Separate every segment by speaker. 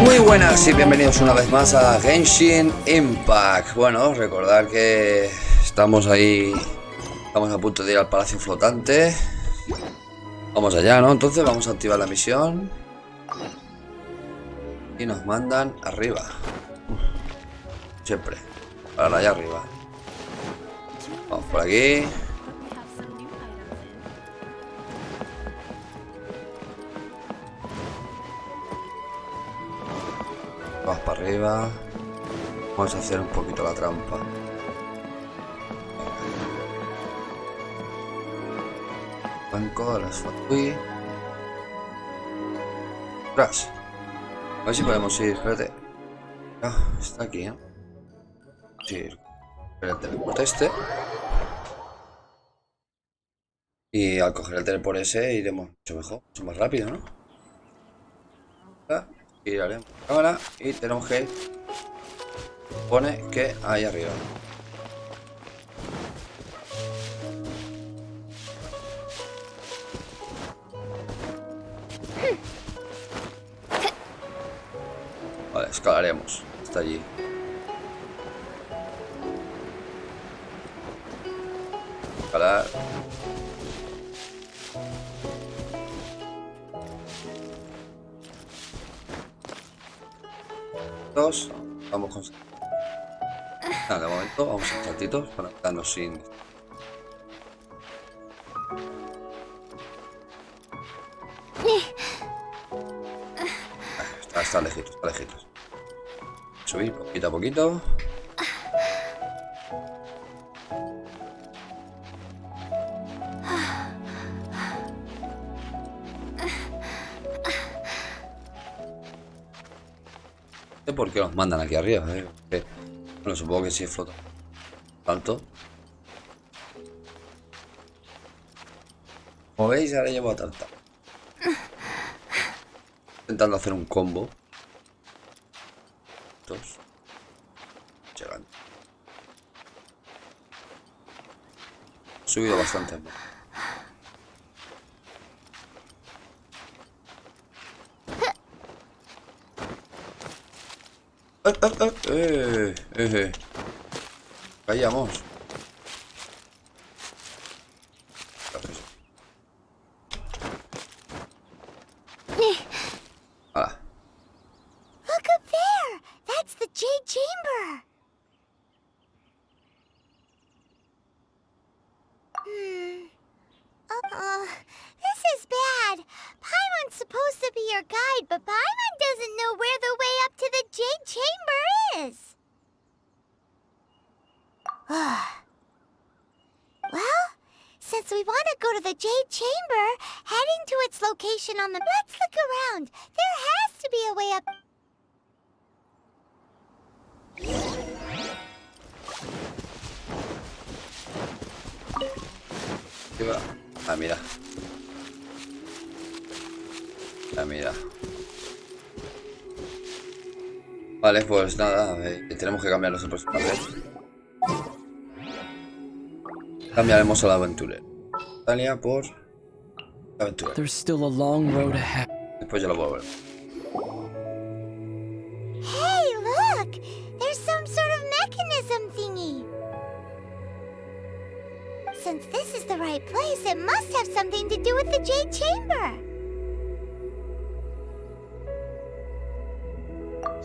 Speaker 1: Muy buenas y bienvenidos una vez más a Genshin Impact. Bueno, recordad que estamos ahí, estamos a punto de ir al Palacio Flotante. Vamos allá, ¿no? Entonces vamos a activar la misión y nos mandan arriba. Siempre, para allá arriba. Vamos por aquí. Vamos para arriba. Vamos a hacer un poquito la trampa. Banco de las Fatui. Atrás. A ver si podemos ir. Espérate. Ah, está aquí, ¿no? Sí. El teleport este. Y al coger el teleport ese iremos mucho mejor, mucho más rápido, ¿no? Giraremos la cámara y tenemos que pone que ahí arriba. Vale, escalaremos hasta allí. Escalar. Vamos con... Nada, de momento vamos a chatitos para quedarnos sin... Está lejitos, está lejitos. Subir poquito a poquito. No sé por qué nos mandan aquí arriba, bueno, supongo que sí flota tanto. Como veis, ahora llevo a tanta. Intentando hacer un combo. Dos. Llegando. He subido bastante más. Caíamos. Ah.
Speaker 2: Look up there! That's the Jade Chamber! This is bad. Paimon's supposed to be your guide, but Paimon doesn't know where the way up to the Jade Chamber is. Well, since we want to go to the Jade Chamber, heading to its location on the... Let's look around. There has to be a way up...
Speaker 1: Ah, mira. Ah, mira. Vale, pues nada, tenemos que cambiar los personajes. Cambiaremos a la aventura. Italia por aventura.
Speaker 3: There's still a long road ahead.
Speaker 1: Después ya lo puedo ver.
Speaker 2: Hey, look! There's some sort of mechanism thingy. Since this is the right place, it must have something to do with the Jade Chamber.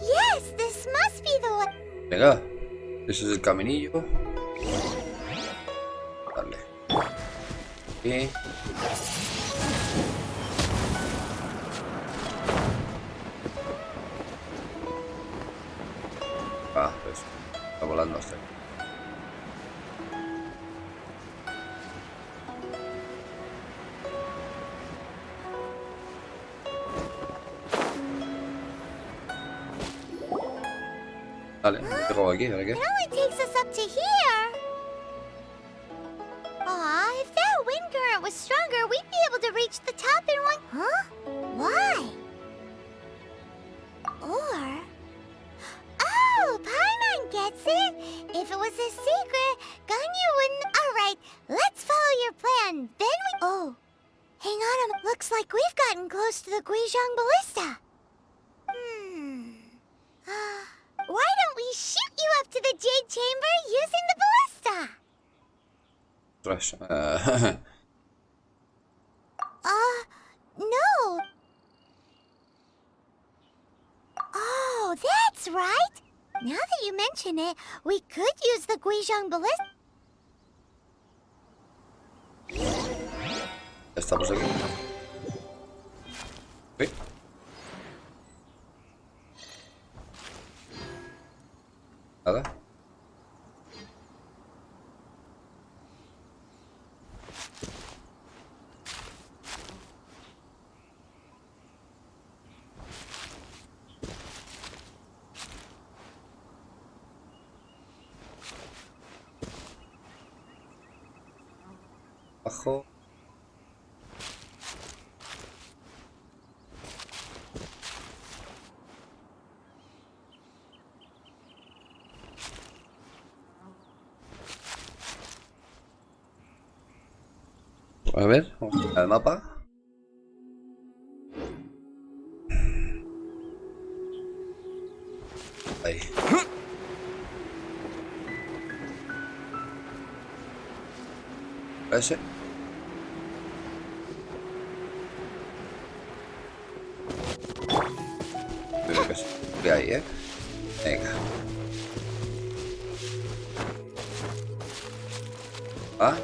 Speaker 2: Yes, this must be the one.
Speaker 1: Venga, ese es el caminillo. Dale. Y... Ah, pues está volando hasta aquí. Vale, llego aquí, ¿vale qué?
Speaker 2: It only takes us up to here. Aw, if that wind current was stronger, we'd be able to reach the top in one... Huh? Why? Or... Oh, Paimon gets it. If it was a secret, Ganyu wouldn't... Alright, let's follow your plan. Then we... Oh. Hey, Looks like we've gotten close to the Guizhong Ballista. Why don't we shoot you up to the Jade Chamber using the ballista? No. Oh, that's right. Now that you mention it, we could use the Guizhong Ballista.
Speaker 1: Estamos aquí. ¿Sí? Nada. Abajo. A ver, vamos al mapa. Ahí. Ese. Creo que sí. De ahí, Venga. Ah.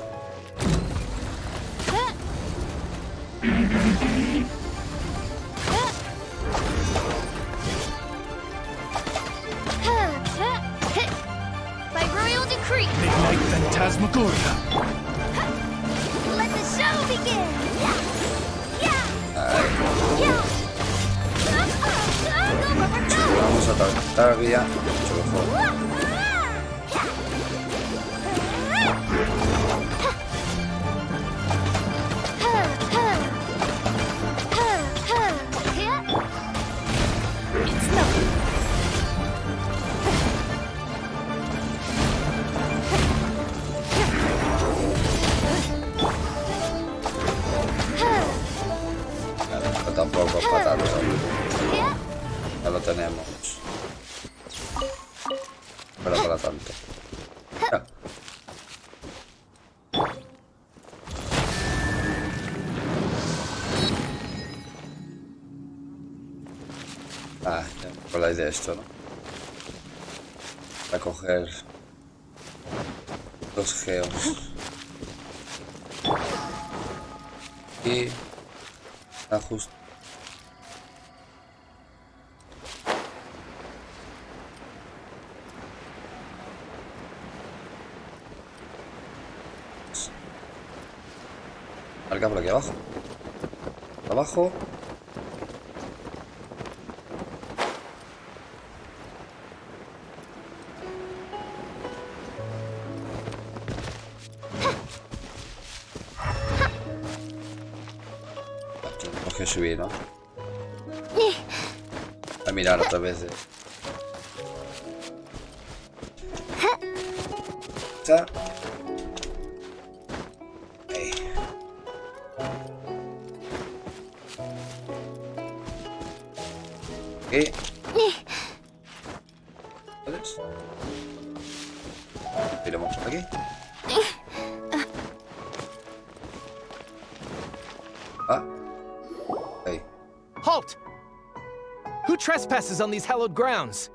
Speaker 2: By royal decree.
Speaker 3: Midnight Phantasmagoria.
Speaker 2: Let the show begin.
Speaker 1: Vamos a atravesar vía mucho mejor. Tampoco es para tanto. Ya lo tenemos. Pero para tanto. Ya. Ah, ya me acordáis de esto, ¿no? Para coger los geos. Y ajuste. Marca por aquí abajo. Abajo. Tenemos que subir, ¿no? A mirar otra vez. Está. ¿Qué? ¿Puedes? Tiramos por aquí. Ah. Ahí.
Speaker 3: Halt! Who trespasses on these hallowed grounds?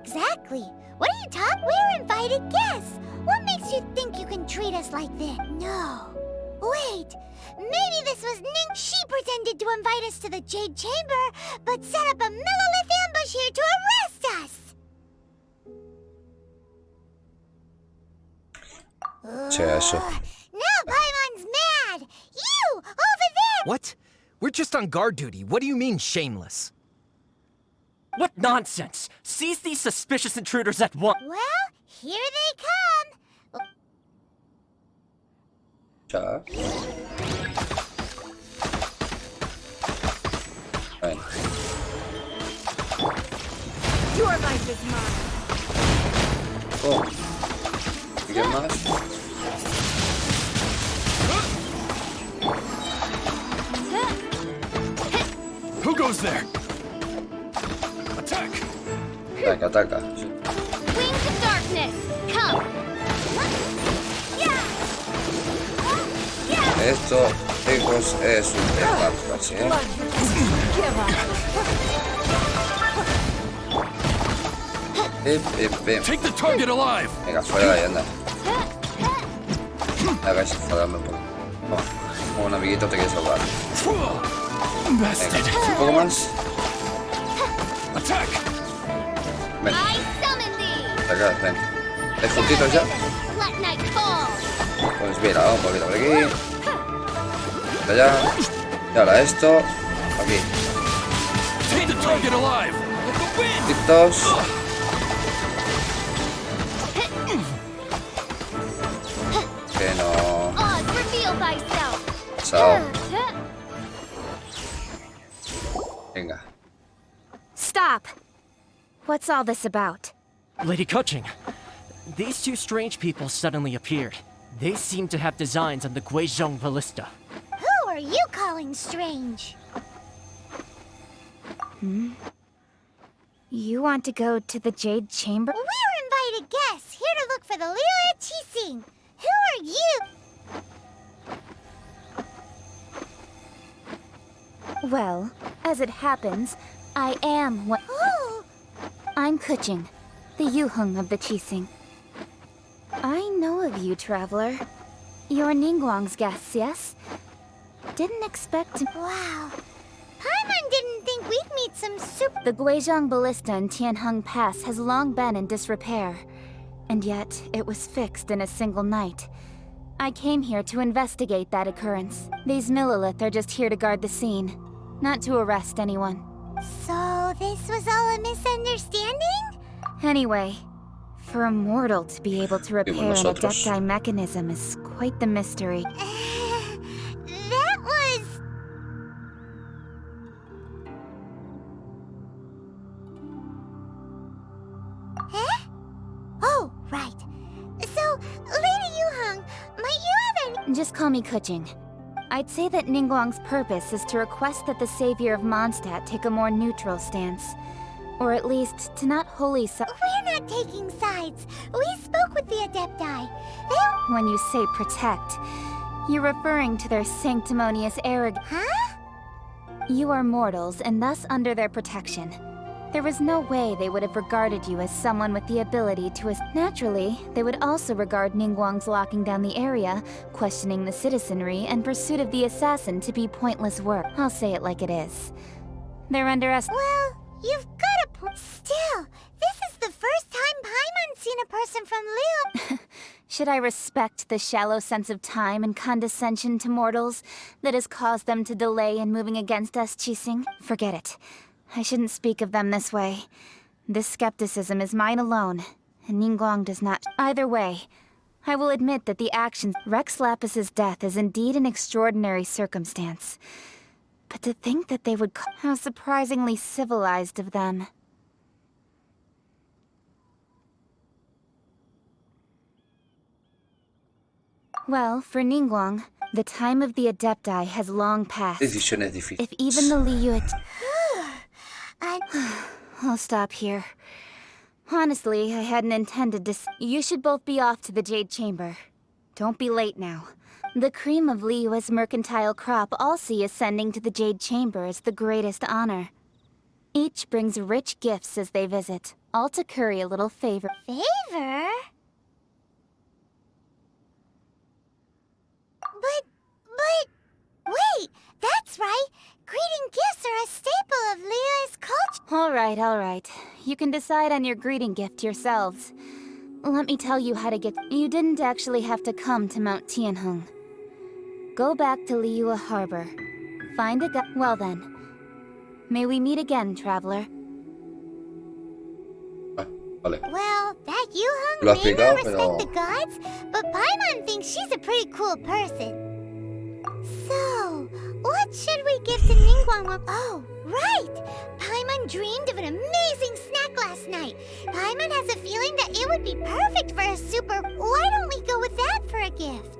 Speaker 2: Exactly. What are you talking? We're invited guests. What makes you think you can treat us like this? No. Wait, maybe this was Ning. She pretended to invite us to the Jade Chamber, but set up a Millilith ambush here to arrest us!
Speaker 1: Eso.
Speaker 2: Now Paimon's mad! You, over there!
Speaker 3: What? We're just on guard duty. What do you mean, shameless?
Speaker 4: What nonsense! Seize these suspicious intruders at once!
Speaker 2: Well, here they come!
Speaker 1: Ya. Bueno.
Speaker 2: Your life is mine!
Speaker 1: Oh. ¿quién más?
Speaker 3: Who goes there? Attack!
Speaker 1: Ataca, ataca. Sí.
Speaker 2: Wings of darkness, come.
Speaker 1: Esto, chicos, es un desastre, ¿sí?
Speaker 3: Take the target alive!
Speaker 1: Venga, fuera de ahí, anda. No hagáis enfadarme un poco. Vamos, como un amiguito te quiere salvar. Venga, un poco más.
Speaker 3: Attack!
Speaker 1: Ven,
Speaker 2: I summon thee.
Speaker 1: acá, ven. ¿Estáis juntitos ya?
Speaker 2: Let night fall.
Speaker 1: Pues mira, vamos un poquito por aquí. Allá. Y ahora esto. Aquí.
Speaker 3: Take the target alive! With the wind!
Speaker 1: Juntitos. Que no.
Speaker 2: Oz, reveal thyself.
Speaker 1: Chao. Venga.
Speaker 5: Stop! What's all this about?
Speaker 4: Lady Kuching, these two strange people suddenly appeared. They seem to have designs on the Guizhong Ballista.
Speaker 2: Who are you calling strange?
Speaker 5: You want to go to the Jade Chamber?
Speaker 2: We're invited guests here to look for the Liu Qixing. Who are you?
Speaker 5: Well, as it happens, I am what.
Speaker 2: Oh,
Speaker 5: I'm Kuching, the Yuheng of the Qixing. I know of you, traveler. You're Ningguang's guests, yes? Didn't expect to.
Speaker 2: wow. Paimon didn't think we'd meet some super.
Speaker 5: The Guizhong Ballista in Tianheng Pass has long been in disrepair, and yet it was fixed in a single night. I came here to investigate that occurrence. These Millilith are just here to guard the scene, not to arrest anyone.
Speaker 2: So this was all a misunderstanding?
Speaker 5: Anyway, for a mortal to be able to repair an
Speaker 1: nosotros.
Speaker 5: Adepti mechanism is quite the mystery.
Speaker 2: That was. Huh? Oh, right. So, Lady Yuheng, might you have any.
Speaker 5: Just call me Kuching. I'd say that Ningguang's purpose is to request that the savior of Mondstadt take a more neutral stance. Or at least, to not wholly
Speaker 2: We're not taking sides. We spoke with the Adepti. They.
Speaker 5: When you say protect, you're referring to their sanctimonious arrogance.
Speaker 2: Huh?
Speaker 5: You are mortals, and thus under their protection. There was no way they would have regarded you as someone with the ability to Naturally, they would also regard Ningguang's locking down the area, questioning the citizenry, and pursuit of the assassin to be pointless work. I'll say it like it is. They're
Speaker 2: Well, you've got a point. Still, this is the first time Paimon's seen a person from Liu.
Speaker 5: Should I respect the shallow sense of time and condescension to mortals that has caused them to delay in moving against us, Qixing? Forget it. I shouldn't speak of them this way. This skepticism is mine alone, and Ningguang does not. Either way, I will admit that the actions. Rex Lapis's death is indeed an extraordinary circumstance. But to think that they would. How surprisingly civilized of them. Well, for Ningguang, the time of the Adepti has long passed.
Speaker 1: Decisiones difíciles.
Speaker 5: If even the Liu.
Speaker 2: I.
Speaker 5: I'll stop here. Honestly, I hadn't intended to. You should both be off to the Jade Chamber. Don't be late now. The cream of Liyue's mercantile crop all see ascending to the Jade Chamber as the greatest honor. Each brings rich gifts as they visit, all to curry a little favor.
Speaker 2: Favor? But, wait, that's right. Greeting gifts are a staple of Liu's culture.
Speaker 5: All right. You can decide on your greeting gift yourselves. Let me tell you how to get. You didn't actually have to come to Mount Tianheng. Go back to Liyue Harbor. Find a Well then. May we meet again, traveler.
Speaker 1: Vale.
Speaker 2: Well, that Yuheng
Speaker 1: Lo has
Speaker 2: may not
Speaker 1: explicado,
Speaker 2: respect
Speaker 1: pero...
Speaker 2: the gods, but Paimon thinks she's a pretty cool person. So, What should we give to Ningguang? Oh, right! Paimon dreamed of an amazing snack last night. Paimon has a feeling that it would be perfect for a super... Why don't we go with that for a gift?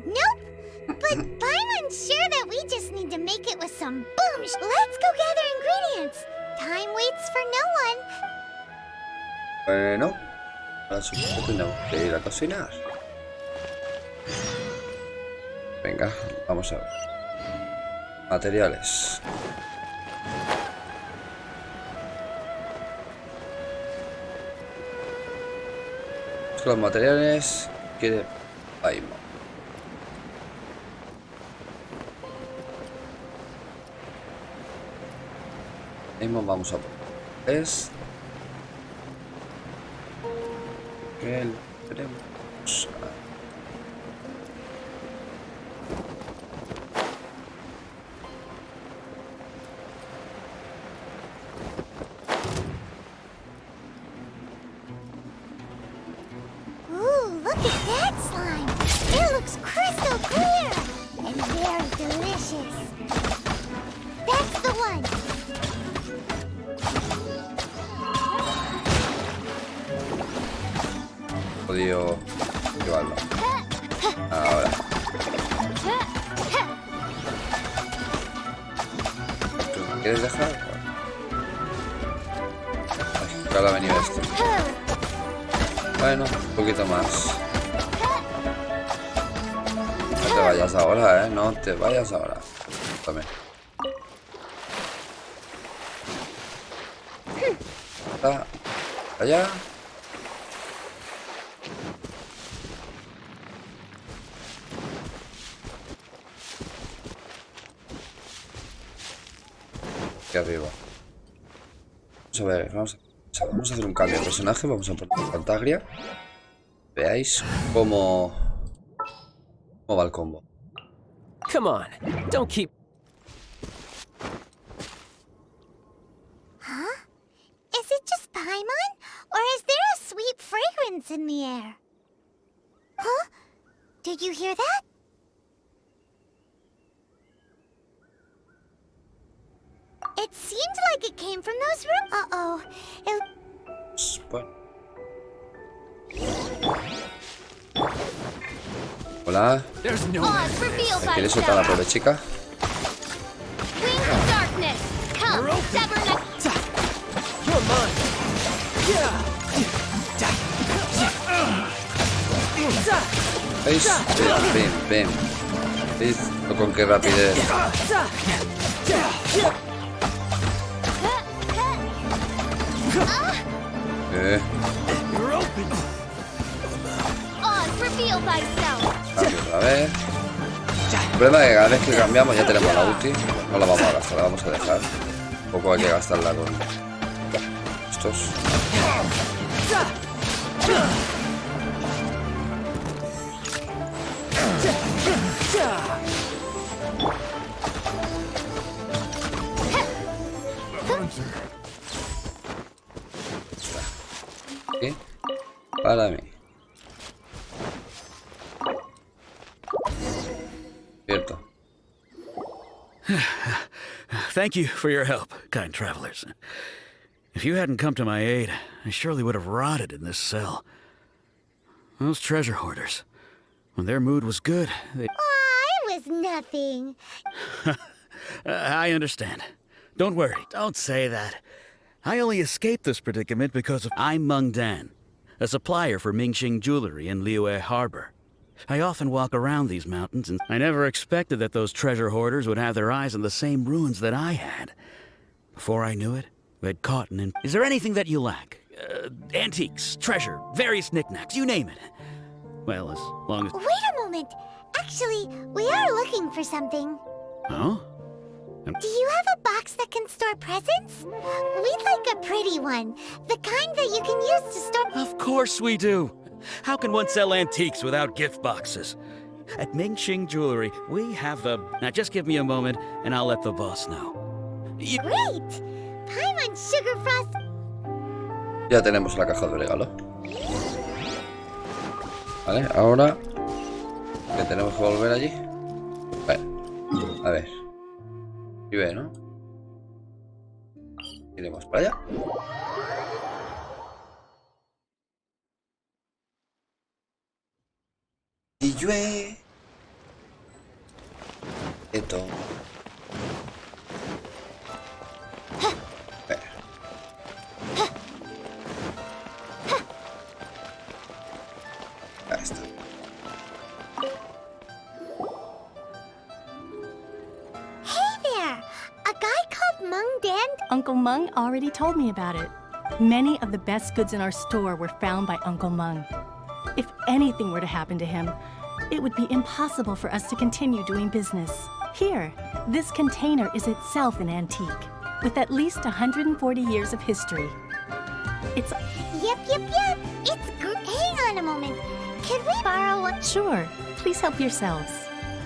Speaker 2: Nope! But Paimon's sure that we just need to make it with some boom. Let's go gather ingredients. Time waits for no one.
Speaker 1: Bueno, ahora supongo que tenemos que ir a cocinar. Venga, vamos a ver. Materiales. Los materiales quiere Paimon. Vamos a poner que tenemos.
Speaker 2: Ooh, look at that slime. It looks crystal clear and very delicious. That's the one.
Speaker 1: Podido llevarlo. Ahora. ¿Tú me quieres dejar? Ay, ahora ha venido este. Bueno, un poquito más. No te vayas ahora, no te vayas ahora. También. Allá. Aquí arriba. Vamos a ver, vamos a hacer un cambio de personaje. Vamos a poner Pantagria. Veáis cómo va el combo.
Speaker 3: Come on, don't keep...
Speaker 2: Huh? Is it just Paimon? Or is there a sweet fragrance in the air? Huh? Did you hear that? It seemed like it came from those rooms. Uh-oh.
Speaker 1: Bueno. Hola. ¿Quieres soltar a la pobre chica? ¿Veis? Ven. ¿Veis con qué rapidez? Cambio otra vez. El problema es que cada vez que cambiamos ya tenemos la ulti. No la vamos a gastar, la vamos a dejar. Tampoco hay que gastarla con estos. Aquí. Para mí. Cierto.
Speaker 6: Thank you for your help, kind travelers. If you hadn't come to my aid, I surely would have rotted in this cell. Those treasure hoarders, when their mood was good, they...
Speaker 2: Aw, it was nothing.
Speaker 6: I understand. Don't worry, don't say that. I only escaped this predicament because of... I'm Meng Dan, a supplier for Mingxing jewelry in Liyue Harbor. I often walk around these mountains, and I never expected that those treasure hoarders would have their eyes on the same ruins that I had. Before I knew it, they'd caught an... Is there anything that you lack? Antiques, treasure, various knickknacks, you name it. Well, as long as...
Speaker 2: Wait a moment. Actually, we are looking for something.
Speaker 6: Oh?
Speaker 2: Do you have a box that can store presents? We'd like a pretty one. The kind that you can use to store...
Speaker 6: Of course we do. How can one sell antiques without gift boxes? At Mingxing Jewelry, we have the... Now just give me a moment, and I'll let the boss know.
Speaker 2: Great! Paimon Sugar Frost...
Speaker 1: Ya tenemos la caja de regalo. Vale, ahora Que tenemos que volver allí. Vale. A ver. Y ve, ¿no? Iremos para allá. Y llueve. Esto. Ahí está.
Speaker 2: Hey there! A guy called Mung Dan?
Speaker 7: Uncle Mung already told me about it. Many of the best goods in our store were found by Uncle Mung. If anything were to happen to him, it would be impossible for us to continue doing business. Here, this container is itself an antique, with at least 140 years of history. It's...
Speaker 2: Yep. It's hang on a moment. Could we borrow a...
Speaker 7: Sure, please help yourselves.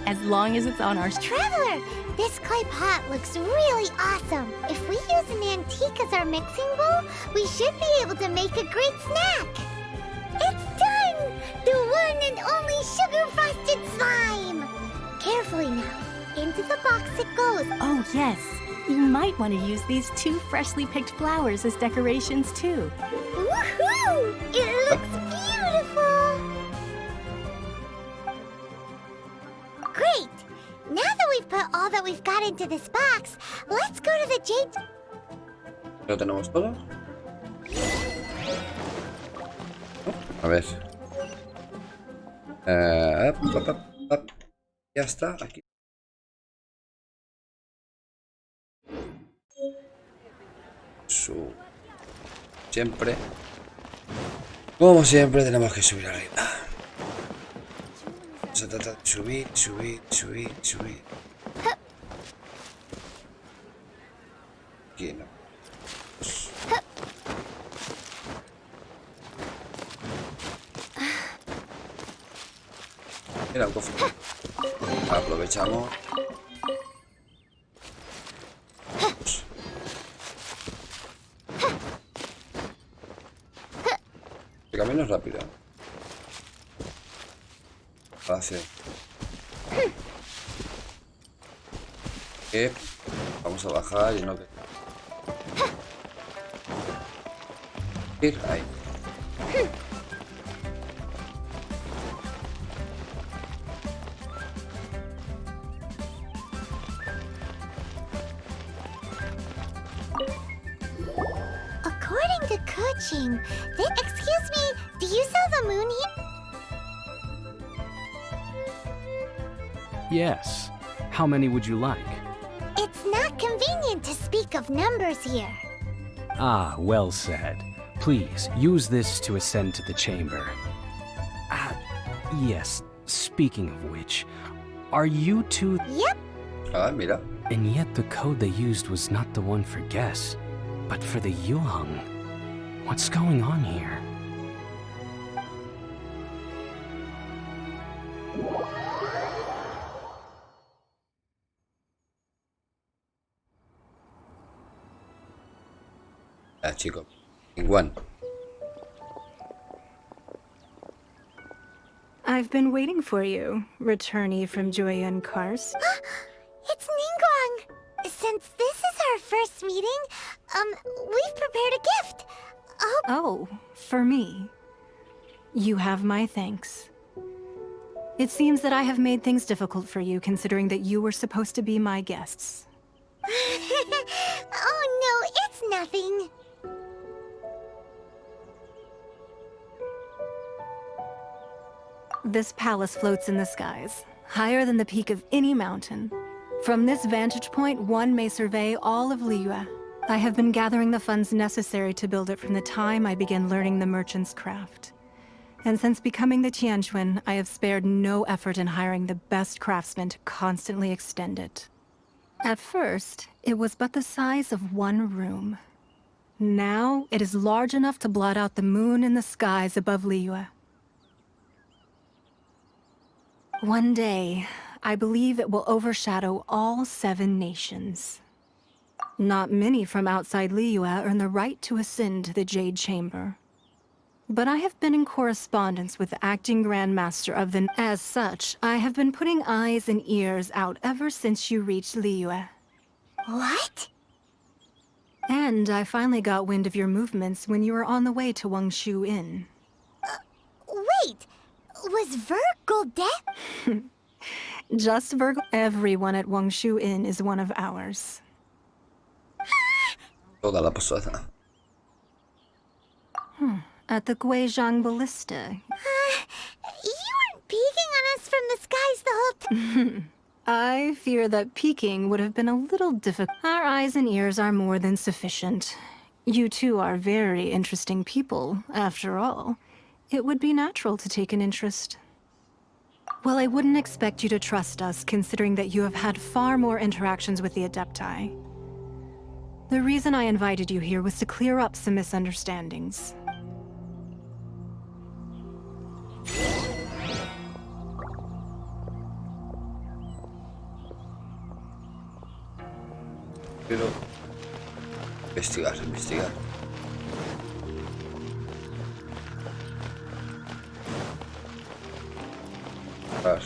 Speaker 7: As long as it's on our...
Speaker 2: Traveler, this clay pot looks really awesome. If we use an antique as our mixing bowl, we should be able to make a great snack. It's done! The one and only sugar-frosted slime! Carefully now. Into the box it goes.
Speaker 7: Oh, yes. You might want to use these 2 freshly picked flowers as decorations, too.
Speaker 2: Woohoo! It looks beautiful! Great! Now that we've put all that we've got into this box, let's go to the jade...
Speaker 1: ¿Lo tenemos todo? A ver. Ya está, aquí. Siempre. Como siempre tenemos que subir arriba. Se trata de subir. Aquí no. Mira, un cofre. Aprovechamos. El camino es rápido. Fácil. Vamos a bajar y no que... Ir ahí.
Speaker 2: According to Kuching, excuse me, do you sell the moon here?
Speaker 8: Yes. How many would you like?
Speaker 2: It's not convenient to speak of numbers here.
Speaker 8: Ah, well said. Please, use this to ascend to the chamber. Yes, speaking of which, are you two...
Speaker 2: Yep.
Speaker 1: Ah, mira.
Speaker 8: And yet the code they used was not the one for guess, but for the Yuheng. What's going on here?
Speaker 1: Ah, chico. Igual.
Speaker 9: I've been waiting for you, returnee from Joyun Kars.
Speaker 2: It's Ningguang! Since this is our first meeting, we've prepared a gift.
Speaker 9: Oh, for me. You have my thanks. It seems that I have made things difficult for you, considering that you were supposed to be my guests.
Speaker 2: Oh no, it's nothing.
Speaker 9: This palace floats in the skies, higher than the peak of any mountain. From this vantage point, one may survey all of Liyue. I have been gathering the funds necessary to build it from the time I began learning the merchant's craft. And since becoming the Tianquan, I have spared no effort in hiring the best craftsmen to constantly extend it. At first, it was but the size of one room. Now, it is large enough to blot out the moon in the skies above Liyue. One day, I believe it will overshadow all 7 nations. Not many from outside Liyue earn the right to ascend to the Jade Chamber. but I have been in correspondence with the acting grandmaster of the... As such, I have been putting eyes and ears out ever since you reached Liyue.
Speaker 2: What?
Speaker 9: And I finally got wind of your movements when you were on the way to Wangshu Inn.
Speaker 2: Wait, was Virgo dead?
Speaker 9: Just Virgo. Everyone at Wangshu Inn is one of ours.
Speaker 1: Toda la pasada.
Speaker 9: At the Guizhong Ballista.
Speaker 2: You weren't peeking on us from the skies the whole time.
Speaker 9: I fear that peeking would have been a little difficult. Our eyes and ears are more than sufficient. You two are very interesting people, after all. It would be natural to take an interest. Well, I wouldn't expect you to trust us, considering that you have had far more interactions with the Adepti. The reason I invited you here was to clear up some misunderstandings.
Speaker 1: Pero investigar. Vale.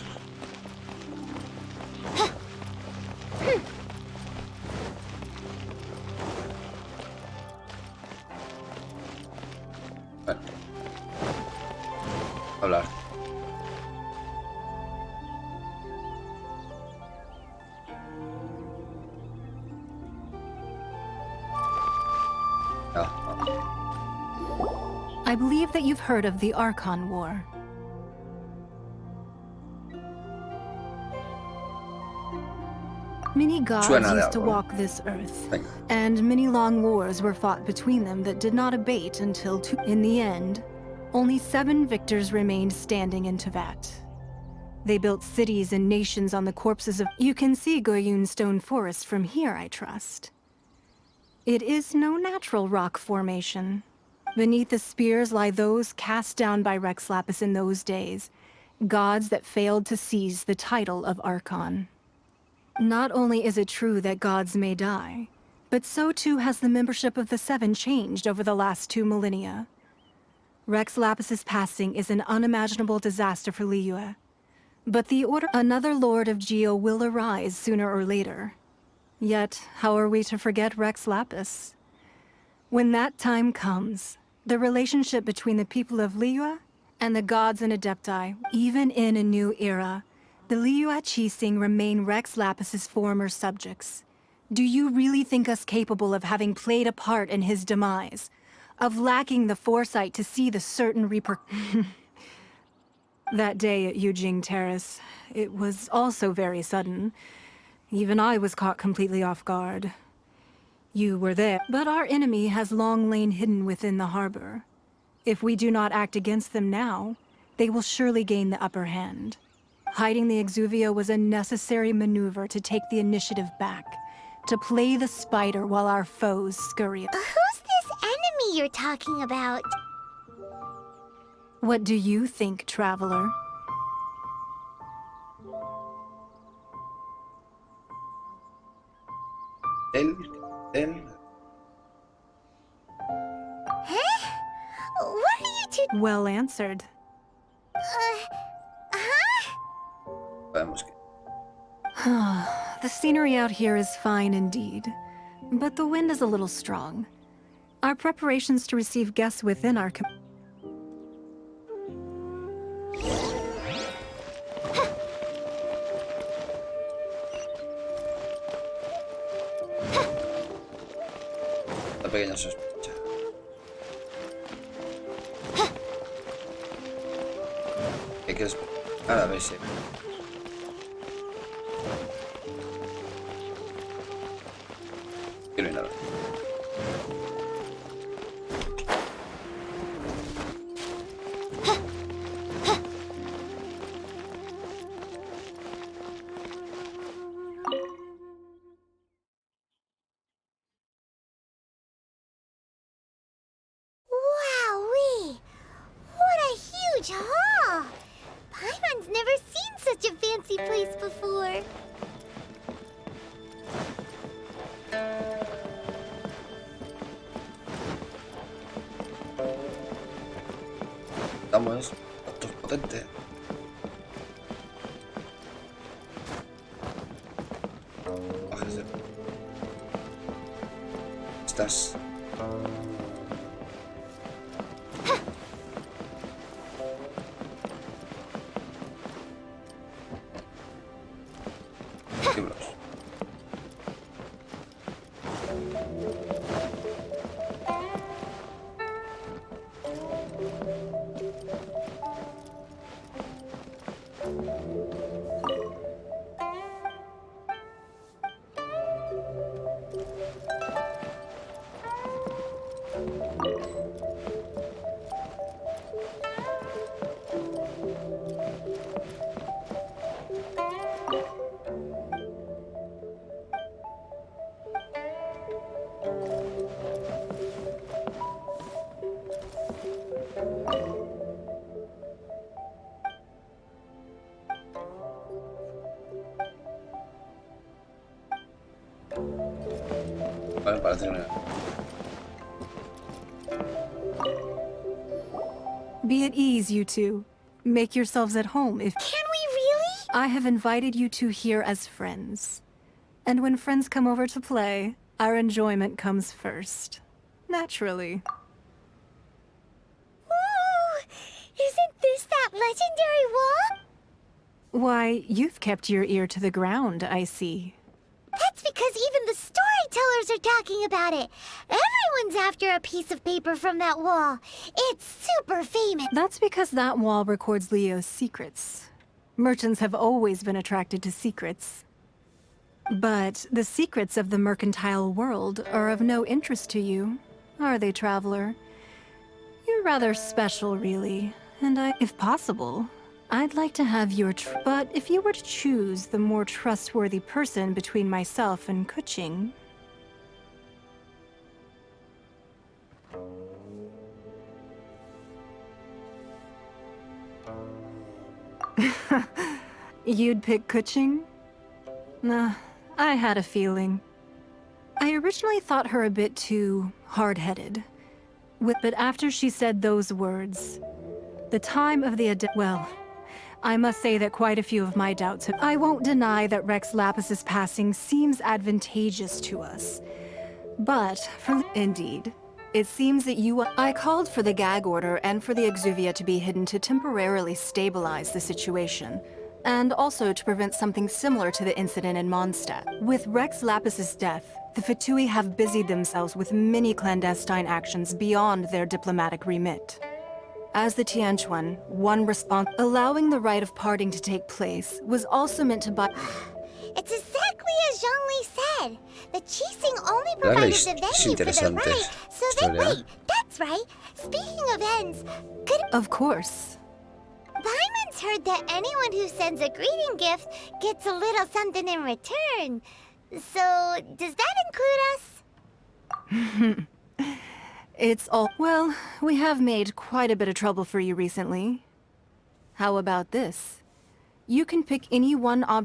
Speaker 1: Hablar.
Speaker 9: I believe that you've heard of the Archon War. Many gods used to walk this earth, and many long wars were fought between them that did not abate until, in the end, only 7 victors remained standing in Teyvat. They built cities and nations on the corpses of... You can see Goyun Stone Forest from here, I trust. It is no natural rock formation. Beneath the spears lie those cast down by Rex Lapis in those days, gods that failed to seize the title of Archon. Not only is it true that gods may die, but so too has the membership of the 7 changed over the last 2 millennia. Rex Lapis's passing is an unimaginable disaster for Liyue. But the order... Another Lord of Geo will arise sooner or later. Yet, how are we to forget Rex Lapis? When that time comes, the relationship between the people of Liyue and the gods and Adepti, even in a new era, the Liyue Qixing remain Rex Lapis's former subjects. Do you really think us capable of having played a part in his demise? Of lacking the foresight to see the certain That day at Yujing Terrace, it was also very sudden. Even I was caught completely off guard. You were there, but our enemy has long lain hidden within the harbor. If we do not act against them now, they will surely gain the upper hand. Hiding the Exuvio was a necessary maneuver to take the initiative back, to play the spider while our foes scurry.
Speaker 2: Who's this enemy you're talking about?
Speaker 9: What do you think, traveler?
Speaker 2: Huh? What are you two...
Speaker 9: Well answered. The scenery out here is fine indeed, but the wind is a little strong. Our preparations to receive guests within our
Speaker 1: La pequeña sospecha. ¿Qué quieres? Ahora a ver si... Quiero ir a ver.
Speaker 2: Wowee! What a huge haul! Paimon's never seen such a
Speaker 1: Estamos. Esto es potente. Bájese. Estás. Libros. Vale, parece que
Speaker 9: Be at ease, you two. Make yourselves at home if...
Speaker 2: Can we really?
Speaker 9: I have invited you two here as friends. And when friends come over to play, our enjoyment comes first. Naturally.
Speaker 2: Ooh! Isn't this that legendary wall?
Speaker 9: Why, you've kept your ear to the ground, I see.
Speaker 2: That's because even the storytellers are talking about it. Everyone's after a piece of paper from that wall. It's super famous.
Speaker 9: That's because that wall records Leo's secrets. Merchants have always been attracted to secrets. But the secrets of the mercantile world are of no interest to you, are they, traveler? You're rather special, really, and if possible, I'd like to have your but if you were to choose the more trustworthy person between myself and Kuching... You'd pick Kuching? Nah, I had a feeling. I originally thought her a bit too hard-headed. But after she said those words, the time of the well, I must say that quite a few of my doubts have... I won't deny that Rex Lapis's passing seems advantageous to us. But, indeed, it seems that I called for the gag order and for the Exuvia to be hidden to temporarily stabilize the situation, and also to prevent something similar to the incident in Mondstadt. With Rex Lapis's death, the Fatui have busied themselves with many clandestine actions beyond their diplomatic remit. As the Tianquan, one response allowing the rite of parting to take place was also meant to buy...
Speaker 2: It's exactly as Zhongli said. The Qixing only provided the venue for the rite, so then wait, that's right. Speaking of ends, could...
Speaker 9: Of course.
Speaker 2: Paimon's heard that anyone who sends a greeting gift gets a little something in return. So, does that include us?
Speaker 9: It's all... Well, we have made quite a bit of trouble for you recently. How about this? You can pick any one
Speaker 2: Yay!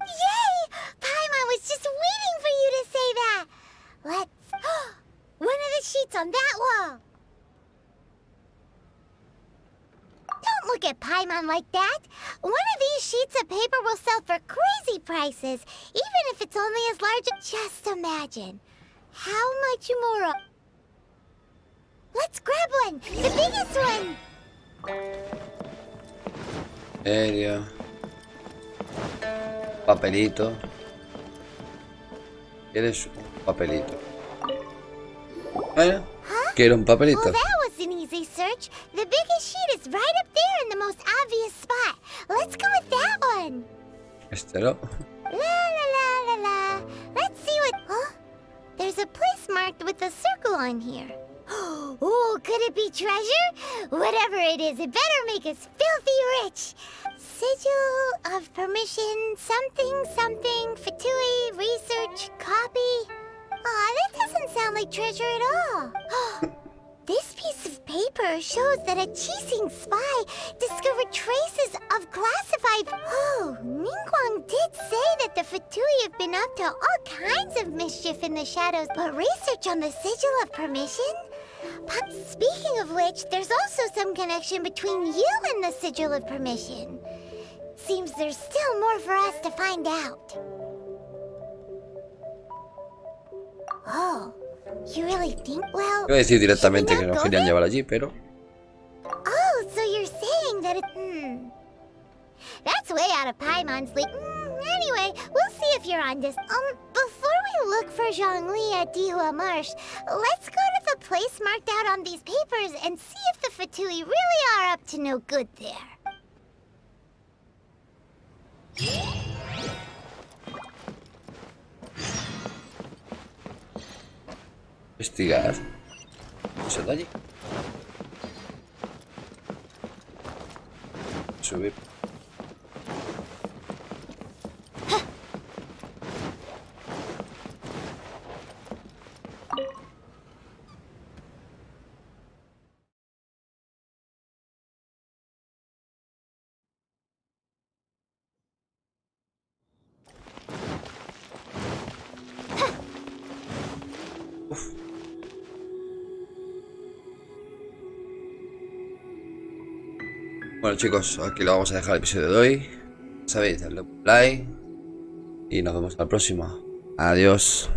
Speaker 2: Paimon was just waiting for you to say that! Let's... One of the sheets on that wall! Don't look at Paimon like that! One of these sheets of paper will sell for crazy prices, even if it's only as large as... Just imagine. How much more... Let's grab one! The biggest one!
Speaker 1: Serio. Papelito. ¿Quieres un papelito? Bueno, quiero un papelito.
Speaker 2: Well, that was an easy search. The biggest sheet is right up there in the most obvious spot. Let's go with that one.
Speaker 1: Este no.
Speaker 2: La la la la la. Let's see what... Huh? There's a place marked with a circle on here. Oh, could it be treasure? Whatever it is, it better make us filthy rich. Sigil of permission, something, something, Fatui, research, copy. Aw, that doesn't sound like treasure at all. This piece of paper shows that a Qixing spy discovered traces of classified... Oh, Ningguang did say that the Fatui have been up to all kinds of mischief in the shadows, but research on the Sigil of permission? Speaking of which, there's also some connection between you and the Sigil of Permission. Seems there's still more for us to find out. Oh, you really think? Well,
Speaker 1: Iba a decir directamente que nos querían llevar allí, pero...
Speaker 2: Oh, so you're saying that it... That's way out of Paimon's league. Anyway, we'll see if you're on this. Before we look for Zhongli at Dihua Marsh, let's go to the place marked out on these papers and see if the Fatui really are up to no good there.
Speaker 1: Investigar. ¿Eso de allí? Subir. Bueno chicos, aquí lo vamos a dejar el episodio de hoy. Sabéis, darle un like y nos vemos al próximo. Adiós.